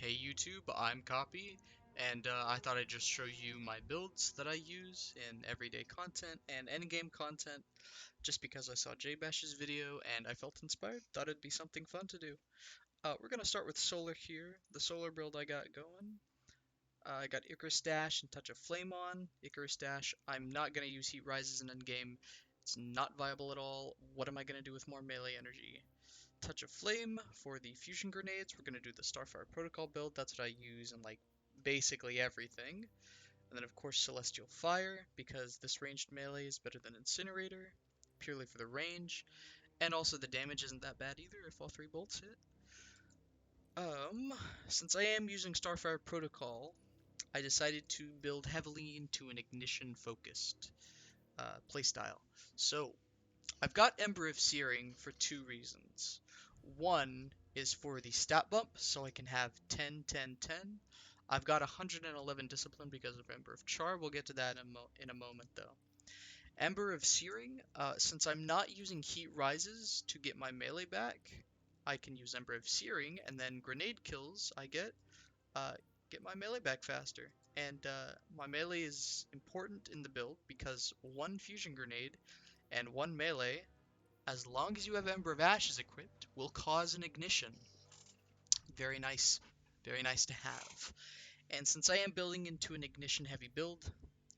Hey YouTube, I'm Copy, and I thought I'd just show you my builds that I use in everyday content and endgame content, just because I saw Bash's video and I felt inspired, thought it'd be something fun to do. We're gonna start with Solar here, the Solar build I got going. I got Icarus Dash and Touch of Flame on. Icarus Dash, I'm not gonna use Heat Rises in endgame, it's not viable at all. What am I gonna do with more melee energy? Touch of Flame for the fusion grenades. We're going to do the Starfire Protocol build. That's what I use in like basically everything. And then of course Celestial Fire, because this ranged melee is better than Incinerator, purely for the range. And also the damage isn't that bad either if all three bolts hit. Since I am using Starfire Protocol, I decided to build heavily into an ignition focused playstyle. So I've got Ember of Searing for two reasons. One is for the stat bump, so I can have 10, 10, 10. I've got 111 discipline because of Ember of Char. We'll get to that in a moment, though. Ember of Searing, since I'm not using Heat Rises to get my melee back, I can use Ember of Searing, and then grenade kills I uh, get my melee back faster. And my melee is important in the build because one fusion grenade and one melee, as long as you have Ember of Ashes equipped, will cause an ignition. Very nice. Very nice to have. And since I am building into an ignition heavy build,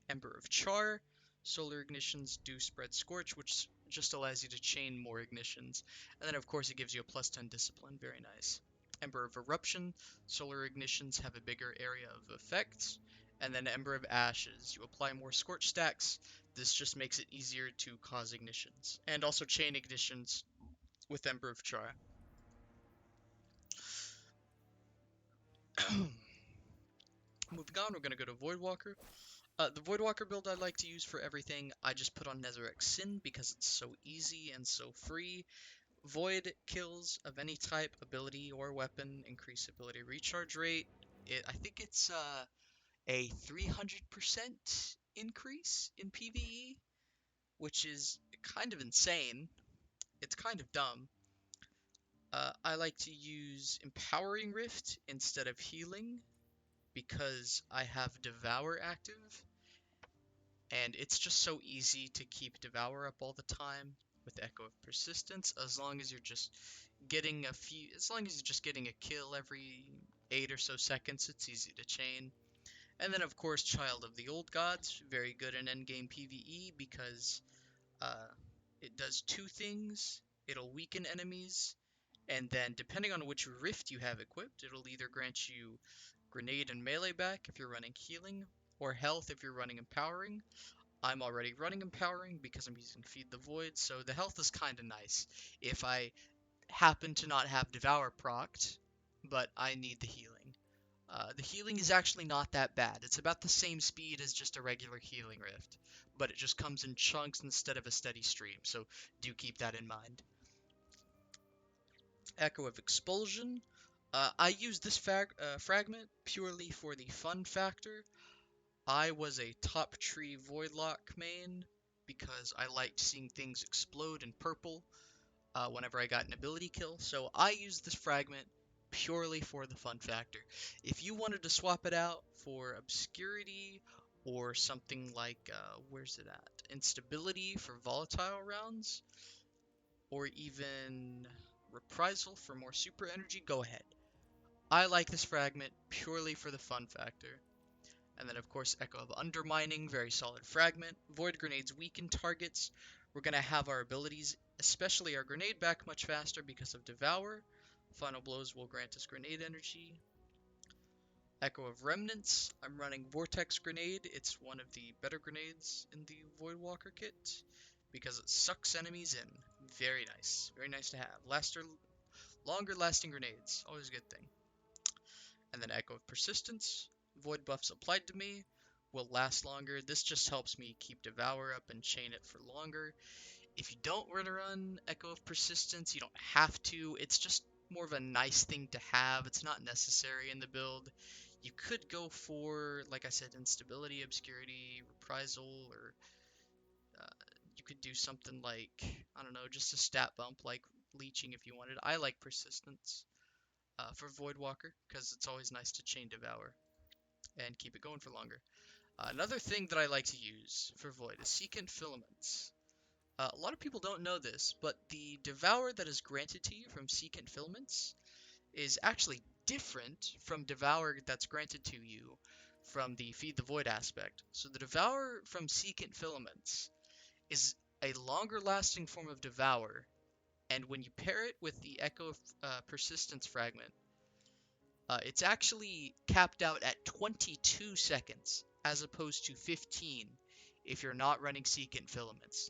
Ember of Char, solar ignitions do spread Scorch, which just allows you to chain more ignitions. And then of course it gives you a plus 10 discipline. Very nice. Ember of Eruption, solar ignitions have a bigger area of effect. And then Ember of Ashes, you apply more Scorch stacks. This just makes it easier to cause ignitions. And also chain ignitions with Ember of Char. Moving on, we're going to go to Voidwalker. The Voidwalker build I like to use for everything, I just put on Netherrex Sin because it's so easy and so free. Void kills of any type, ability, or weapon increase ability recharge rate. I think it's a 300% increase in PvE, which is kind of insane. It's kind of dumb. I like to use Empowering Rift instead of healing because I have Devour active, and it's just so easy to keep Devour up all the time with Echo of Persistence, as long as you're just getting a kill every 8 or so seconds, it's easy to chain. And then of course Child of the Old Gods, very good in endgame PvE because uh, it does two things. It'll weaken enemies, and then depending on which rift you have equipped, it'll either grant you grenade and melee back if you're running healing, or health if you're running empowering. I'm already running empowering because I'm using Feed the Void, so the health is kind of nice if I happen to not have Devour procced, but I need the healing. The healing is actually not that bad. It's about the same speed as just a regular healing rift, but it just comes in chunks instead of a steady stream, so do keep that in mind. Echo of Expulsion. I use this fragment purely for the fun factor. I was a top tree Voidlock main because I liked seeing things explode in purple whenever I got an ability kill, so I used this fragment purely for the fun factor. If you wanted to swap it out for Obscurity or something like, where's it at? Instability for volatile rounds, or even Reprisal for more super energy, go ahead. I like this fragment purely for the fun factor. And then of course Echo of Undermining, very solid fragment. Void Grenades weaken targets. We're going to have our abilities, especially our grenade, back much faster because of Devour. Final Blows will grant us grenade energy. Echo of Remnants, I'm running Vortex Grenade. It's one of the better grenades in the Voidwalker kit because it sucks enemies in. Very nice. Very nice to have. Longer lasting grenades, always a good thing. And then Echo of Persistence. Void buffs applied to me will last longer. This just helps me keep Devour up and chain it for longer. If you don't want to run Echo of Persistence, you don't have to. It's just more of a nice thing to have. It's not necessary in the build. You could go for, like I said, Instability, Obscurity, Reprisal, or you could do something like, I don't know, just a stat bump like Leeching if you wanted. I like Persistence. for Voidwalker, because it's always nice to chain devour and keep it going for longer. Another thing that I like to use for Void is Secant Filaments. A lot of people don't know this, but the Devour that is granted to you from Secant Filaments is actually different from Devour that's granted to you from the Feed the Void aspect. So the Devour from Secant Filaments is a longer lasting form of Devour, and when you pair it with the Echo Persistence Fragment, it's actually capped out at 22 seconds as opposed to 15 if you're not running Secant Filaments.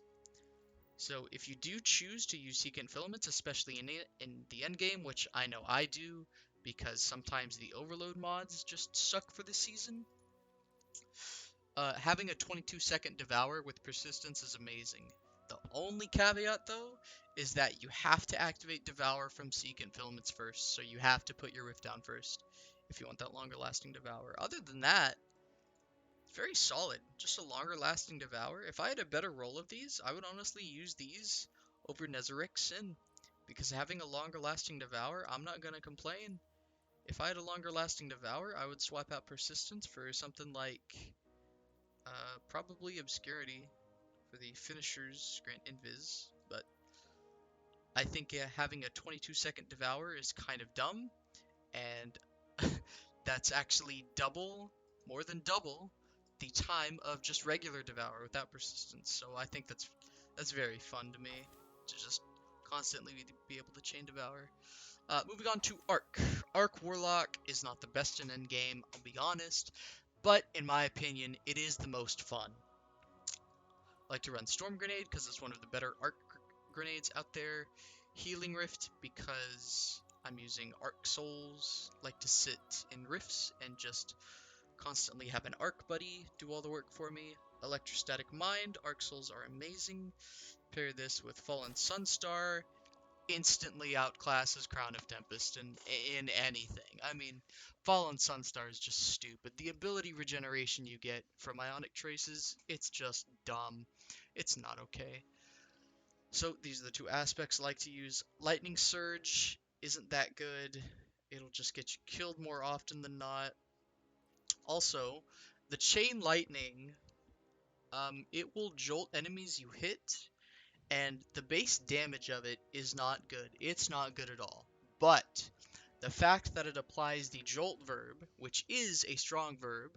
So if you do choose to use Secant Filaments, especially in the endgame, which I know I do, because sometimes the overload mods just suck for the season, having a 22-second Devour with Persistence is amazing. The only caveat, though, is that you have to activate Devour from Secant Filaments first, so you have to put your Rift down first if you want that longer lasting Devour. Other than that, very solid. Just a longer lasting Devour. If I had a better roll of these, I would honestly use these over Nezarec Sin. Because having a longer lasting Devour, I'm not going to complain. If I had a longer lasting Devour, I would swap out Persistence for something like probably Obscurity for the finishers grant Invis. But I think having a 22-second Devour is kind of dumb. And that's actually more than double, the time of just regular Devour without Persistence. So I think that's very fun to me to just constantly be able to chain Devour. Moving on to Arc. Arc Warlock is not the best in endgame, I'll be honest, but in my opinion, it is the most fun. I like to run Storm Grenade because it's one of the better Arc grenades out there. Healing Rift because I'm using Arc Souls, like to sit in rifts and just constantly have an Arc buddy do all the work for me. Electrostatic Mind, Arc Souls are amazing. Pair this with Fallen Sunstar, instantly outclasses Crown of Tempest in anything. I mean, Fallen Sunstar is just stupid. The ability regeneration you get from Ionic Traces, it's just dumb. It's not okay. So these are the two aspects I like to use. Lightning Surge isn't that good. It'll just get you killed more often than not. Also, the Chain Lightning, it will jolt enemies you hit, and the base damage of it is not good. It's not good at all. But the fact that it applies the Jolt verb, which is a strong verb,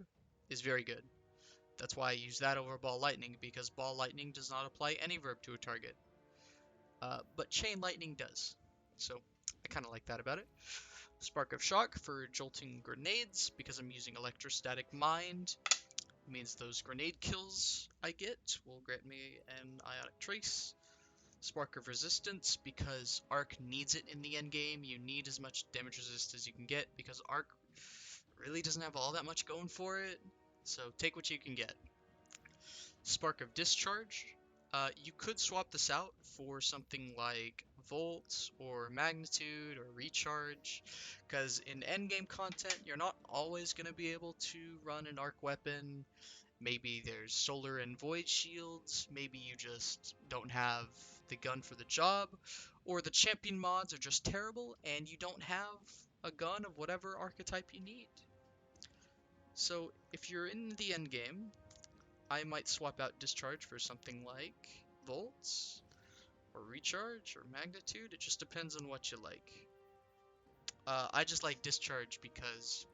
is very good. That's why I use that over Ball Lightning, because Ball Lightning does not apply any verb to a target. But Chain Lightning does. So I kind of like that about it. Spark of Shock for jolting grenades, because I'm using Electrostatic Mind. It means those grenade kills I get will grant me an Ionic Trace. Spark of Resistance, because Arc needs it in the endgame. You need as much damage resist as you can get, because Arc really doesn't have all that much going for it. So take what you can get. Spark of Discharge. You could swap this out for something like Volt or Magnitude or Recharge, because in endgame content, you're not always going to be able to run an Arc weapon. Maybe there's Solar and Void shields, maybe you just don't have the gun for the job, or the champion mods are just terrible and you don't have a gun of whatever archetype you need. So if you're in the endgame, I might swap out Discharge for something like Volts, or Recharge, or Magnitude. It just depends on what you like. I just like Discharge because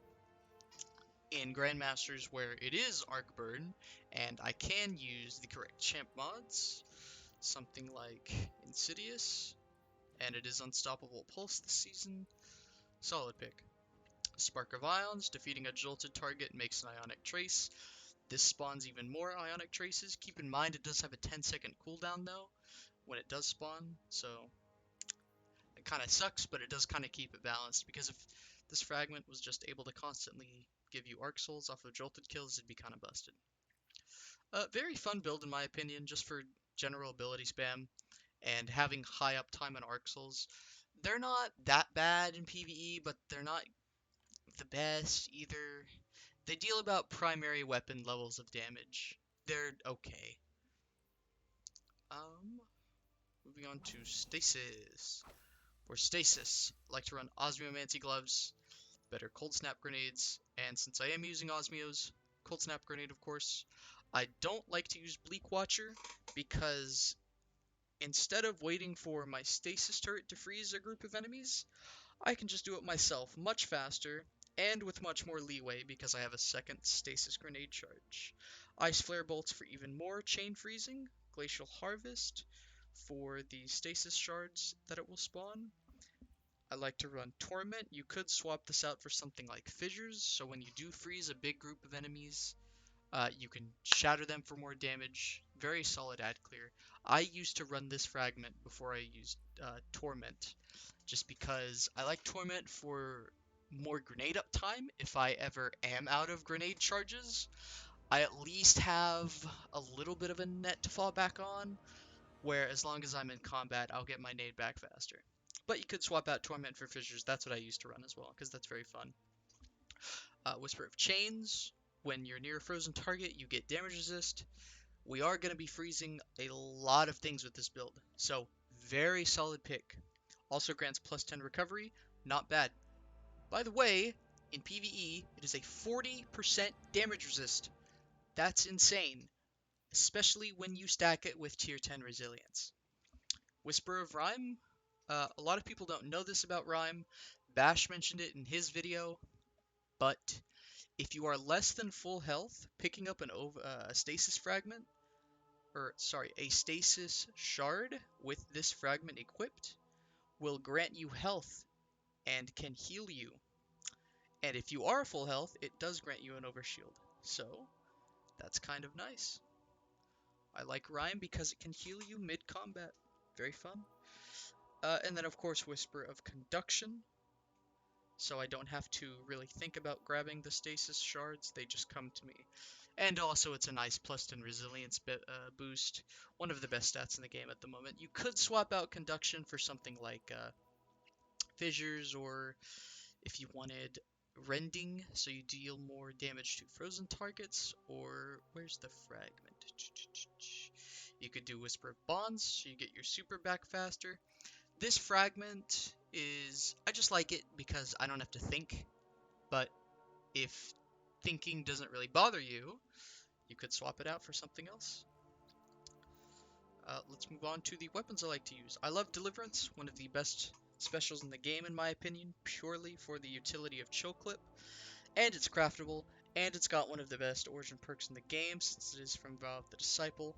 in Grandmasters where it is Arc Burn, and I can use the correct champ mods, something like Insidious, and it is Unstoppable Pulse this season, solid pick. Spark of Ions, defeating a jolted target makes an Ionic Trace. This spawns even more Ionic Traces. Keep in mind it does have a 10-second cooldown though, when it does spawn, so it kind of sucks, but it does kind of keep it balanced, because if this fragment was just able to constantly give you Arc Souls off of jolted kills, it'd be kind of busted. Very fun build in my opinion, just for general ability spam and having high uptime on Arc Souls. They're not that bad in PvE, but they're not the best either. They deal about primary weapon levels of damage. They're okay. Moving on to Stasis. For Stasis, I like to run Osmiomancy gloves, better cold snap grenades, and since I am using Osmios, cold snap grenade of course, I don't like to use Bleak Watcher because instead of waiting for my Stasis turret to freeze a group of enemies, I can just do it myself much faster and with much more leeway because I have a second Stasis grenade charge. Ice Flare Bolts for even more chain freezing, Glacial Harvest for the Stasis shards that it will spawn. I like to run Torment. You could swap this out for something like Fissures, so when you do freeze a big group of enemies, you can shatter them for more damage. Very solid ad clear. I used to run this fragment before I used Torment, just because I like Torment for more grenade uptime. If I ever am out of grenade charges, I at least have a little bit of a net to fall back on, where as long as I'm in combat, I'll get my nade back faster. But you could swap out Torment for Fissures. That's what I used to run as well, because that's very fun. Whisper of Chains. When you're near a frozen target, you get damage resist. We are going to be freezing a lot of things with this build, so very solid pick. Also grants plus 10 recovery, not bad. By the way, in PvE, it is a 40% damage resist. That's insane, especially when you stack it with tier 10 resilience. Whisper of Rhyme. A lot of people don't know this about Rhyme. Bash mentioned it in his video, but if you are less than full health, picking up a stasis fragment, or sorry, a stasis shard with this fragment equipped will grant you health and can heal you. And if you are full health, it does grant you an overshield. So that's kind of nice. I like Rhyme because it can heal you mid-combat. Very fun. And then of course Whisper of Conduction. So I don't have to really think about grabbing the stasis shards, they just come to me. And also it's a nice plus 10 resilience boost, one of the best stats in the game at the moment. You could swap out Conduction for something like Fissures, or if you wanted Rending, so you deal more damage to frozen targets, or where's the fragment? You could do Whisper of Bonds, so you get your super back faster. This fragment is, I just like it because I don't have to think, but if thinking doesn't really bother you, you could swap it out for something else. Let's move on to the weapons I like to use. I love Deliverance, one of the best specials in the game in my opinion, purely for the utility of Chill Clip, and it's craftable, and it's got one of the best origin perks in the game since it is from Valve the Disciple,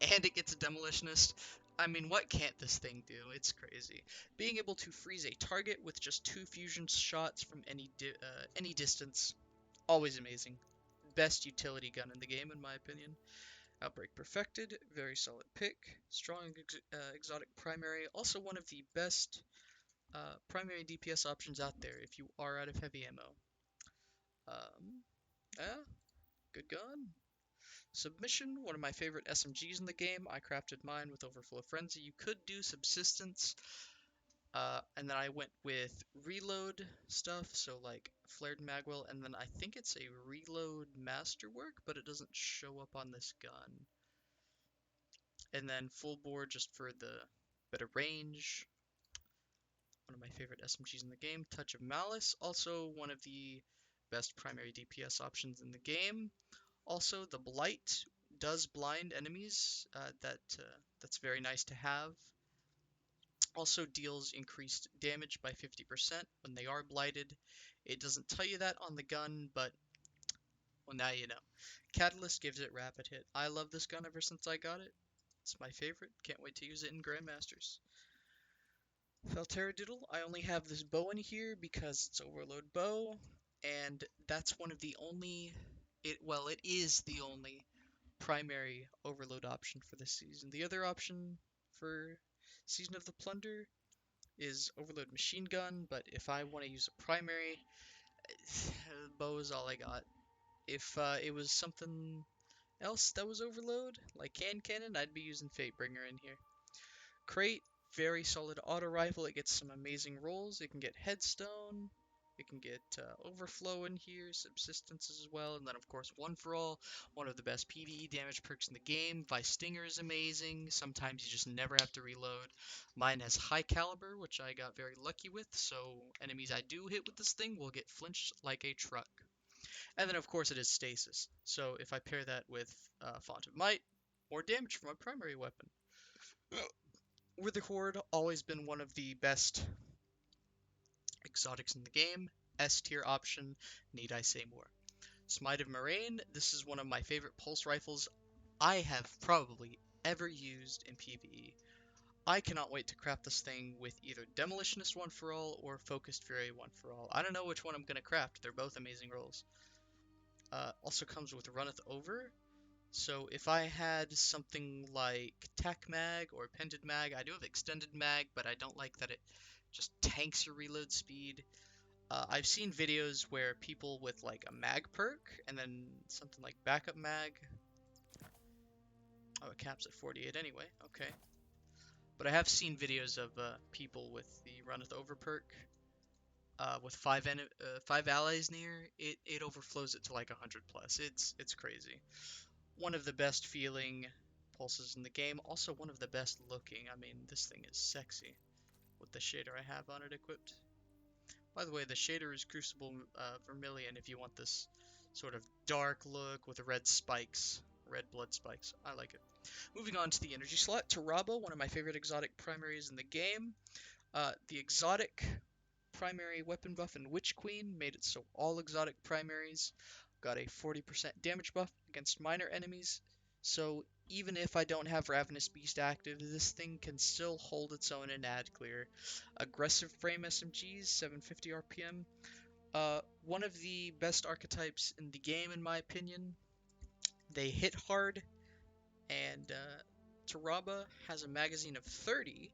and it gets a Demolitionist. I mean, what can't this thing do? It's crazy. Being able to freeze a target with just 2 fusion shots from any distance, always amazing. Best utility gun in the game, in my opinion. Outbreak Perfected, very solid pick. Strong exotic primary, also one of the best primary DPS options out there if you are out of heavy ammo. Yeah, good gun. Submission, one of my favorite SMGs in the game. I crafted mine with Overflow Frenzy. You could do Subsistence, and then I went with reload stuff, so like Flared Magwell, and then I think it's a reload Masterwork, but it doesn't show up on this gun. And then full bore just for the better range. One of my favorite SMGs in the game. Touch of Malice, also one of the best primary DPS options in the game. Also, the Blight does blind enemies. That's very nice to have. Also deals increased damage by 50% when they are blighted. It doesn't tell you that on the gun, but well, now you know. Catalyst gives it rapid hit. I love this gun ever since I got it. It's my favorite. Can't wait to use it in Grandmasters. Felteradiddle, I only have this bow in here because it's Overload bow, and that's one of the only, it is the only primary Overload option for this season. The other option for Season of the Plunder is Overload Machine Gun, but if I want to use a primary, bow is all I got. If it was something else that was Overload, like Cannon, I'd be using Fatebringer in here. Crate, very solid auto rifle. It gets some amazing rolls. It can get Headstone. It can get Overflow in here, Subsistence as well, and then of course One for All, one of the best PvE damage perks in the game. Vice Stinger is amazing. Sometimes you just never have to reload. Mine has High Caliber, which I got very lucky with, so enemies I do hit with this thing will get flinched like a truck. And then of course it is Stasis. So if I pair that with Font of Might, more damage from my primary weapon. With the Horde, always been one of the best exotics in the game. S tier option, need I say more. Smite of Moraine, this is one of my favorite pulse rifles I have probably ever used in PvE. I cannot wait to craft this thing with either Demolitionist One for All or Focused Fury One for All. I don't know which one I'm going to craft, they're both amazing rolls. Also comes with Runneth Over, so if I had something like Tac Mag or Pendant Mag, I do have Extended Mag, but I don't like that it just tanks your reload speed. I've seen videos where people with like a mag perk and then something like backup mag. Oh, it caps at 48 anyway. Okay. But I have seen videos of people with the Runneth Over perk with five allies near. It overflows it to like 100 plus. It's crazy. One of the best feeling pulses in the game. Also one of the best looking. I mean, this thing is sexy with the shader I have on it equipped. By the way, the shader is Crucible Vermilion if you want this sort of dark look with red spikes, red blood spikes. I like it. Moving on to the energy slot, Taraba, one of my favorite exotic primaries in the game. The exotic primary weapon buff in Witch Queen made it so all exotic primaries got a 40% damage buff against minor enemies. So even if I don't have Ravenous Beast active, this thing can still hold its own in ad clear. Aggressive frame SMGs, 750 RPM. One of the best archetypes in the game, in my opinion. They hit hard, and Taraba has a magazine of 30,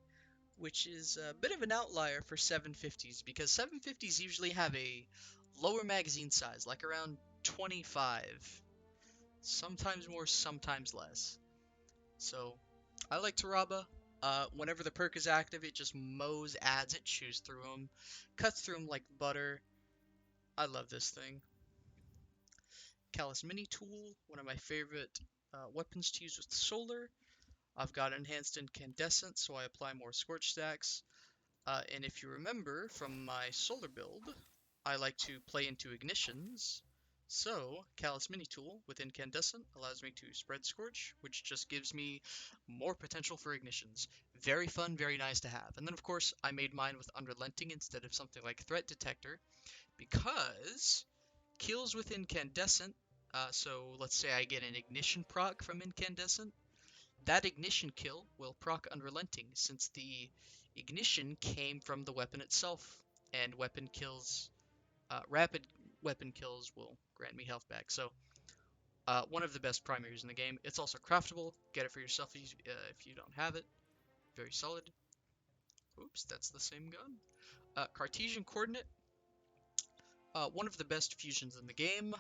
which is a bit of an outlier for 750s, because 750s usually have a lower magazine size, like around 25. Sometimes more, sometimes less. So, I like Taraba. Whenever the perk is active, it just mows ads, it chews through them, cuts through them like butter. I love this thing. Callus Mini Tool, one of my favorite weapons to use with Solar. I've got Enhanced Incandescent, so I apply more Scorch stacks. And if you remember from my Solar build, I like to play into Ignitions. So, Callus Mini Tool with Incandescent allows me to spread Scorch, which just gives me more potential for Ignitions. Very fun, very nice to have. And then, of course, I made mine with Unrelenting instead of something like Threat Detector, because kills with Incandescent, so let's say I get an Ignition proc from Incandescent, that Ignition kill will proc Unrelenting, since the Ignition came from the weapon itself, and weapon kills, rapid weapon kills will grant me health back. So, one of the best primaries in the game. It's also craftable. Get it for yourself if you don't have it. Very solid. Oops, that's the same gun. Cartesian Coordinate. One of the best fusions in the game.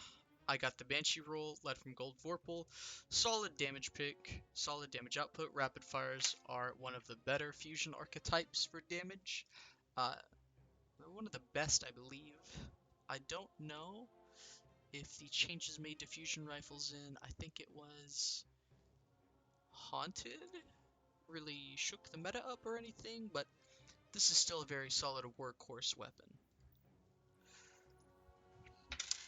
I got the Banshee roll, led from Gold Vorpal. Solid damage pick, solid damage output. Rapid fires are one of the better fusion archetypes for damage. Uh, one of the best, I believe. I don't know if the changes made to fusion rifles in, I think it was Haunted, really shook the meta up or anything, but this is still a very solid workhorse weapon.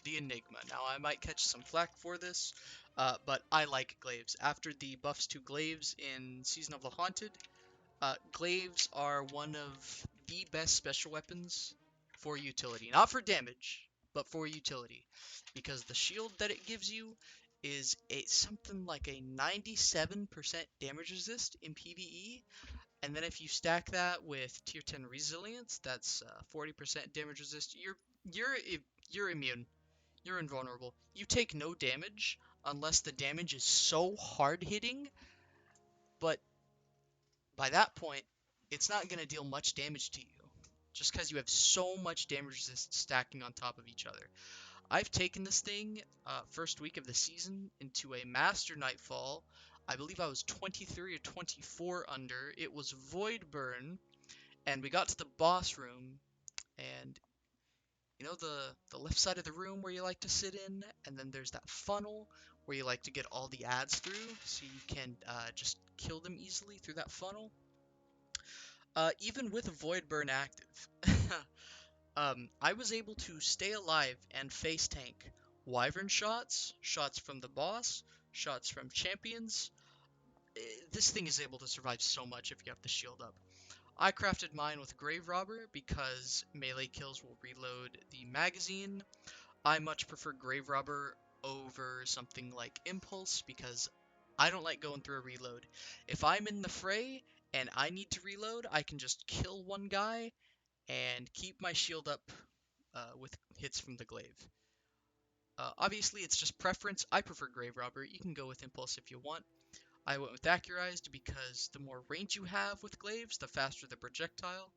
The Enigma. Now, I might catch some flack for this, but I like glaives. After the buffs to glaives in Season of the Haunted, glaives are one of the best special weapons for utility. Not for damage, but for utility. Because the shield that it gives you is something like a 97% damage resist in PvE. And then if you stack that with tier 10 resilience, that's 40% damage resist. You're immune. You're invulnerable. You take no damage unless the damage is so hard hitting, but by that point, it's not going to deal much damage to you. Just because you have so much damage resist stacking on top of each other. I've taken this thing first week of the season into a Master Nightfall. I believe I was 23 or 24 under. It was Void Burn, and we got to the boss room, and You know the left side of the room where you like to sit in, and then there's that funnel where you like to get all the ads through, so you can just kill them easily through that funnel. Even with Void Burn active, I was able to stay alive and face tank Wyvern shots, shots from the boss, shots from champions. This thing is able to survive so much if you have the shield up. I crafted mine with Grave Robber because melee kills will reload the magazine. I much prefer Grave Robber over something like Impulse because I don't like going through a reload. If I'm in the fray and I need to reload, I can just kill one guy and keep my shield up with hits from the glaive. Obviously, it's just preference. I prefer Grave Robber. You can go with Impulse if you want. I went with Accurized because the more range you have with glaives, the faster the projectile.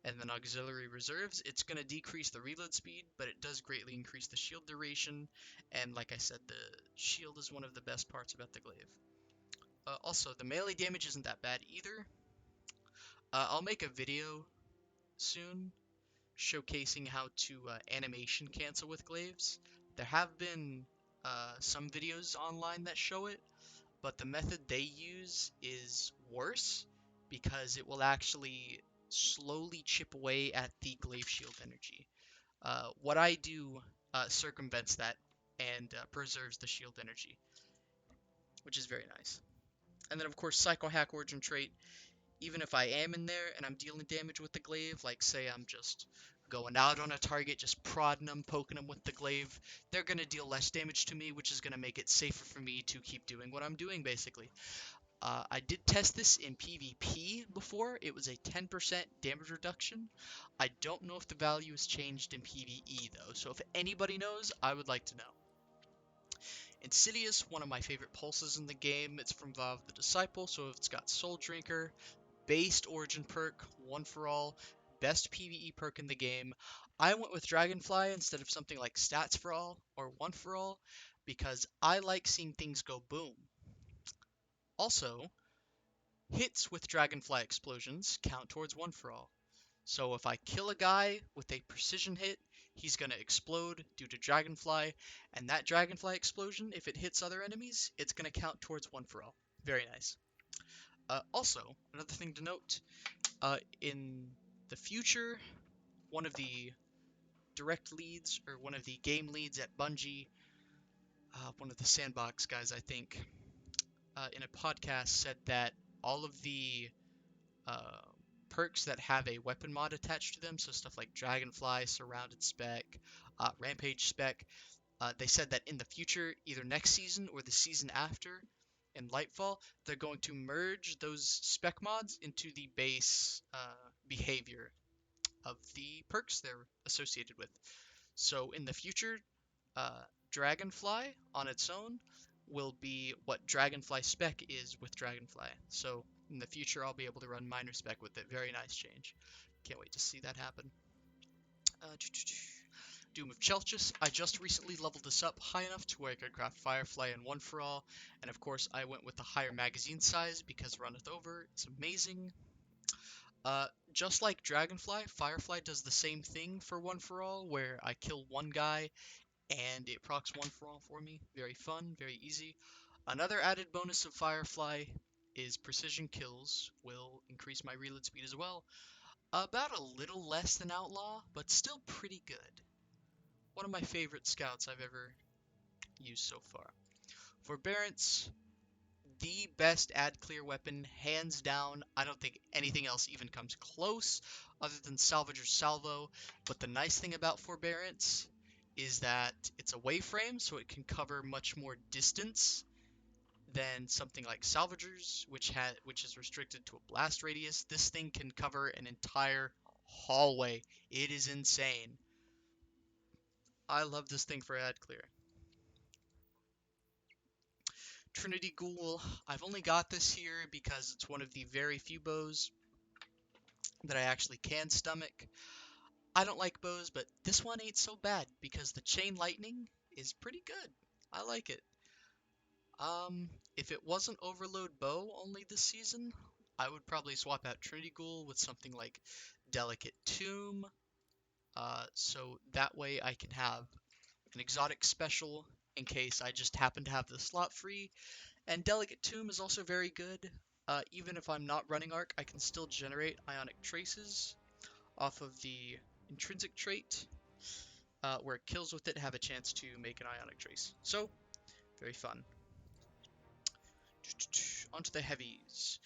And then auxiliary reserves, it's going to decrease the reload speed, but it does greatly increase the shield duration. And like I said, the shield is one of the best parts about the glaive. Also, the melee damage isn't that bad either. I'll make a video soon showcasing how to animation cancel with glaives. There have been some videos online that show it, but the method they use is worse because it will actually slowly chip away at the glaive shield energy. What I do circumvents that and preserves the shield energy, which is very nice. And then of course Psycho Hack Origin trait, even if I am in there and I'm dealing damage with the glaive, like say I'm just going out on a target, just prodding them, poking them with the glaive, they're going to deal less damage to me, which is going to make it safer for me to keep doing what I'm doing, basically. I did test this in PvP before. It was a 10% damage reduction. I don't know if the value has changed in PvE, though, so if anybody knows, I would like to know. Insidious, one of my favorite pulses in the game. It's from Vav the Disciple, so it's got Soul Drinker, based Origin perk, one for all, best PvE perk in the game. I went with Dragonfly instead of something like Stats for All or One for All because I like seeing things go boom. Also, hits with Dragonfly explosions count towards One for All. So if I kill a guy with a precision hit, he's going to explode due to Dragonfly, and that Dragonfly explosion, if it hits other enemies, it's going to count towards One for All. Very nice. Also, another thing to note, in the future, one of the direct leads, or one of the game leads at Bungie, one of the sandbox guys, I think, in a podcast said that all of the uh, perks that have a weapon mod attached to them, so stuff like Dragonfly, Surrounded Spec, Rampage Spec, they said that in the future, either next season or the season after, in Lightfall, they're going to merge those spec mods into the base behavior of the perks they're associated with. So in the future, uh, Dragonfly on its own will be what Dragonfly Spec is with Dragonfly. So in the future, I'll be able to run Minor Spec with it. Very nice change. Can't wait to see that happen. Uh, Doom of Chelchis. I just recently leveled this up high enough to where I could craft Firefly and One for All. And of course, I went with the higher magazine size because Runneth Over. It's amazing. Just like Dragonfly, Firefly does the same thing for One for All, where I kill one guy and it procs One for All for me. Very fun, very easy. Another added bonus of Firefly is precision kills will increase my reload speed as well. About a little less than Outlaw, but still pretty good. One of my favorite scouts I've ever used so far. For Bearance, the best add clear weapon, hands down. I don't think anything else even comes close other than Salvager's Salvo. But the nice thing about Forbearance is that it's a waveframe, so it can cover much more distance than something like Salvager's, which is restricted to a blast radius. This thing can cover an entire hallway. It is insane. I love this thing for add clear. Trinity Ghoul, I've only got this here because it's one of the very few bows that I actually can stomach. I don't like bows, but this one ain't so bad because the chain lightning is pretty good. I like it. If it wasn't Overload Bow only this season, I would probably swap out Trinity Ghoul with something like Delicate Tomb So that way I can have an exotic special in case I just happen to have the slot free. And Delegate Tomb is also very good. Even if I'm not running Arc, I can still generate Ionic Traces off of the intrinsic trait, where kills with it have a chance to make an Ionic Trace. So, very fun. Onto the heavies.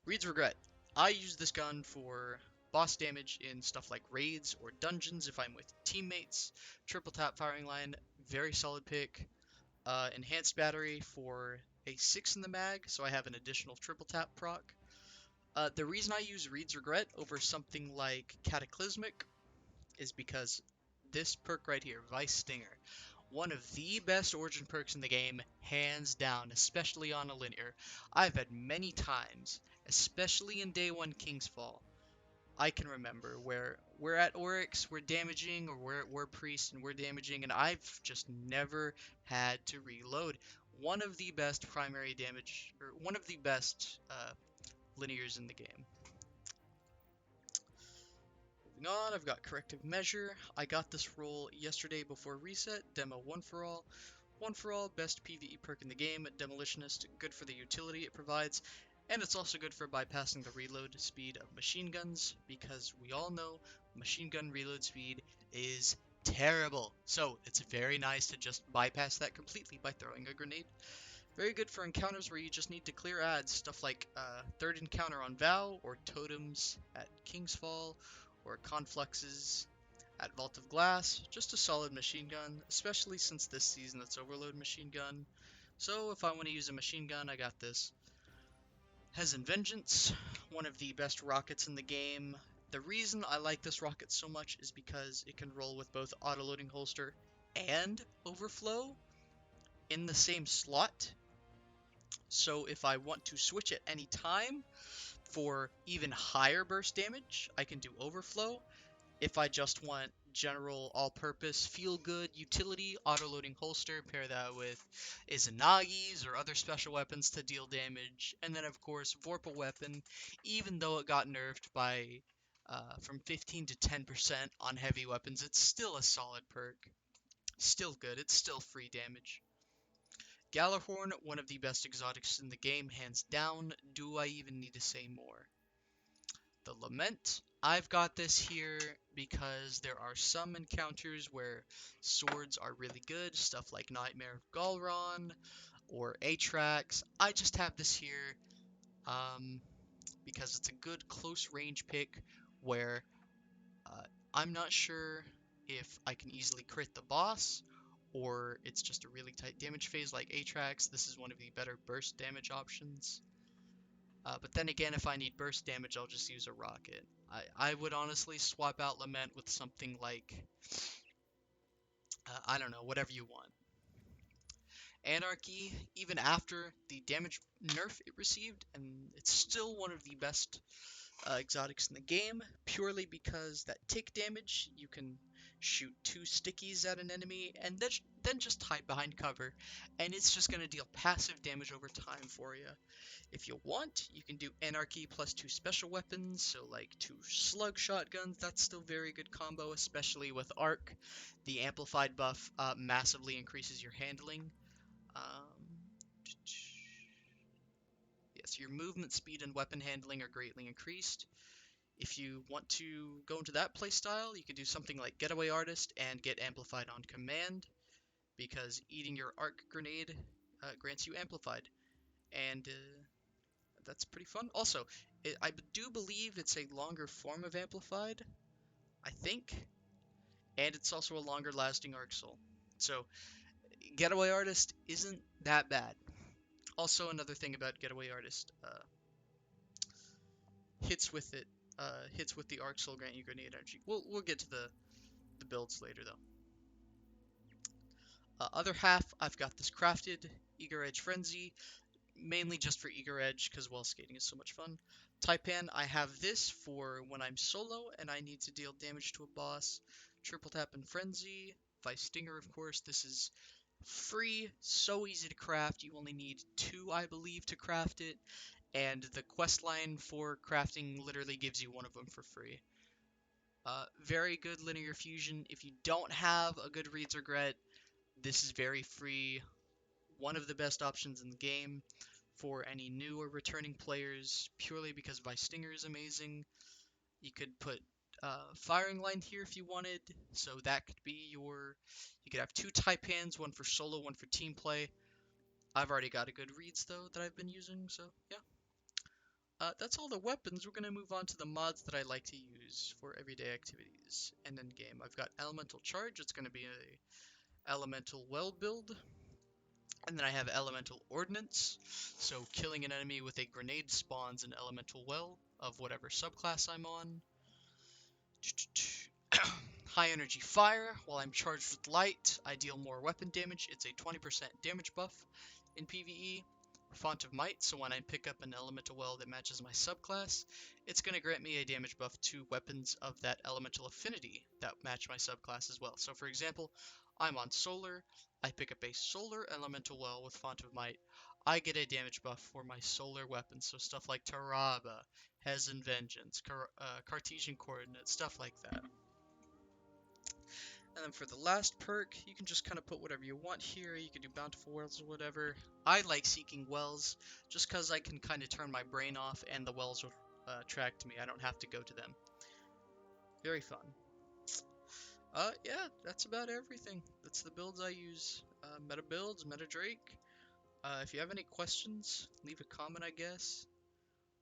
Reed's Regret. I use this gun for boss damage in stuff like raids or dungeons if I'm with teammates. Triple tap firing line, very solid pick. Enhanced battery for a 6 in the mag, so I have an additional triple tap proc. The reason I use Reed's Regret over something like Cataclysmic is because this perk right here, Vice Stinger, one of the best origin perks in the game, hands down, especially on a linear. I've had many times, especially in day 1 King's Fall, I can remember where we're at Oryx, we're damaging, or we're Priest and we're damaging, and I've just never had to reload. One of the best primary damage, or one of the best linears in the game. Moving on, I've got Corrective Measure. I got this roll yesterday before reset, Demo 1 for All. 1 for All, best PvE perk in the game, Demolitionist, good for the utility it provides, and it's also good for bypassing the reload speed of machine guns, because we all know machine gun reload speed is terrible. So it's very nice to just bypass that completely by throwing a grenade. Very good for encounters where you just need to clear ads, stuff like third encounter on Vow, or totems at King's Fall, or confluxes at Vault of Glass. Just a solid machine gun, especially since this season it's Overload machine gun. So if I want to use a machine gun, I got this. Hezen Vengeance, one of the best rockets in the game. The reason I like this rocket so much is because it can roll with both autoloading holster and overflow in the same slot. So if I want to switch at any time for even higher burst damage, I can do overflow. If I just want general all-purpose feel-good utility, auto-loading holster, pair that with Izanagi's or other special weapons to deal damage. And then of course Vorpal weapon, even though it got nerfed by from 15 to 10% on heavy weapons, it's still a solid perk. Still good, it's still free damage. Galahorn, one of the best exotics in the game, hands down. Do I even need to say more? The Lament. I've got this here because there are some encounters where swords are really good, stuff like Nightmare of Galron or Atrax. I just have this here because it's a good close range pick where uh, I'm not sure if I can easily crit the boss or it's just a really tight damage phase like Atrax. This is one of the better burst damage options. But then again, if I need burst damage, I'll just use a rocket. I would honestly swap out Lament with something like, I don't know, whatever you want. Anarchy, even after the damage nerf it received, and it's still one of the best exotics in the game, purely because that tick damage, you can shoot 2 stickies at an enemy, and then just hide behind cover, and it's just going to deal passive damage over time for you. If you want, you can do Anarchy plus 2 special weapons, so like 2 slug shotguns. That's still very good combo, especially with Arc. The amplified buff massively increases your handling. Yes, your movement speed and weapon handling are greatly increased. If you want to go into that playstyle, you could do something like Getaway Artist and get amplified on command, because eating your Arc grenade grants you amplified. And that's pretty fun. Also, I do believe it's a longer form of Amplified, I think, and it's also a longer lasting Arc Soul. So, Getaway Artist isn't that bad. Also, another thing about Getaway Artist, hits with it, hits with the Arc Soul grant you grenade energy. We'll get to the builds later though. Other half, I've got this crafted Eager Edge Frenzy, mainly just for Eager Edge, because wall skating is so much fun. Taipan, I have this for when I'm solo and I need to deal damage to a boss. Triple Tap and Frenzy. Vice Stinger, of course. This is free, so easy to craft. You only need 2, I believe, to craft it. And the quest line for crafting literally gives you one of them for free. Very good linear fusion. If you don't have a good Reed's Regret, this is very free. One of the best options in the game for any new or returning players, purely because my Stinger is amazing. You could put firing line here if you wanted, so that could be your. You could have two Taipans, one for solo, one for team play. I've already got a good reads though that I've been using, so yeah. That's all the weapons. We're gonna move on to the mods that I like to use for everyday activities and in game. I've got Elemental Charge. It's gonna be a Elemental Well build. And then I have Elemental Ordnance, so killing an enemy with a grenade spawns an Elemental Well of whatever subclass I'm on. High Energy Fire, while I'm charged with Light, I deal more weapon damage. It's a 20% damage buff in PvE. Font of Might, so when I pick up an Elemental Well that matches my subclass, it's going to grant me a damage buff to weapons of that Elemental Affinity that match my subclass as well. So for example, I'm on Solar, I pick up a Solar Elemental Well with Font of Might, I get a damage buff for my Solar weapons, so stuff like Taraba, Hezen Vengeance, Cartesian Coordinates, stuff like that. And then for the last perk, you can just kind of put whatever you want here. You can do Bountiful Wells or whatever. I like Seeking Wells just because I can kind of turn my brain off and the wells will track to me. I don't have to go to them. Very fun. Yeah, that's about everything. That's the builds I use. Meta builds, Meta Drake. If you have any questions, leave a comment, I guess.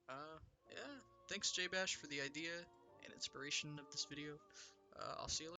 Yeah, thanks JBash for the idea and inspiration of this video. I'll see you later.